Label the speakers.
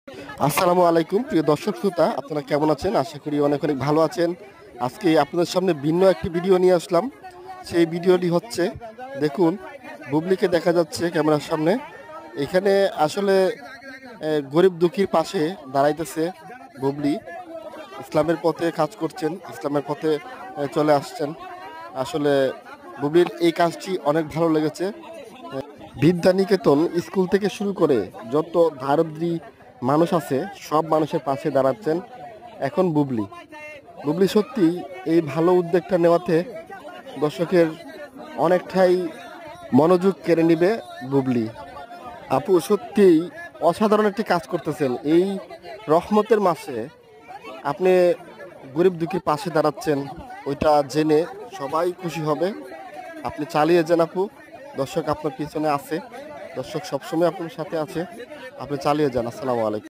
Speaker 1: আসসালামু আলাইকুম প্রিয় দর্শক শ্রোতা, আপনারা কেমন আছেন? আশা করি অনেক অনেক ভালো আছেন। আজকে আপনাদের সামনে ভিন্ন একটি ভিডিও নিয়ে আসলাম। সেই ভিডিওটি হচ্ছে, দেখুন, বুবলিকে দেখা যাচ্ছে ক্যামেরার সামনে। এখানে আসলে গরিব দুঃখীর পাশে দাঁড়াইতেছে বুবলি। ইসলামের পথে কাজ করছেন, ইসলামের পথে চলে আসছেন। আসলে বুবলির এই কাজটি অনেক ভালো লেগেছে। বিদ্যানিকেতন স্কুল থেকে শুরু করে যত ধারদ্রী মানুষ আছে সব মানুষের পাশে দাঁড়াচ্ছেন এখন বুবলি। বুবলি সত্যি এই ভালো উদ্যোগটা নেওয়াতে দর্শকের অনেকটাই মনোযোগ কেড়ে নিবে বুবলি। আপু সত্যিই অসাধারণ একটি কাজ করতেছেন। এই রহমতের মাসে আপনি গরিব দুঃখীর পাশে দাঁড়াচ্ছেন, ওইটা জেনে সবাই খুশি হবে। আপনি চালিয়ে যান আপু, দর্শক আপনার পিছনে আছে, দর্শক সবসময় আপনার সাথে আছে, আপনি চালিয়ে যান। আসসালামু আলাইকুম।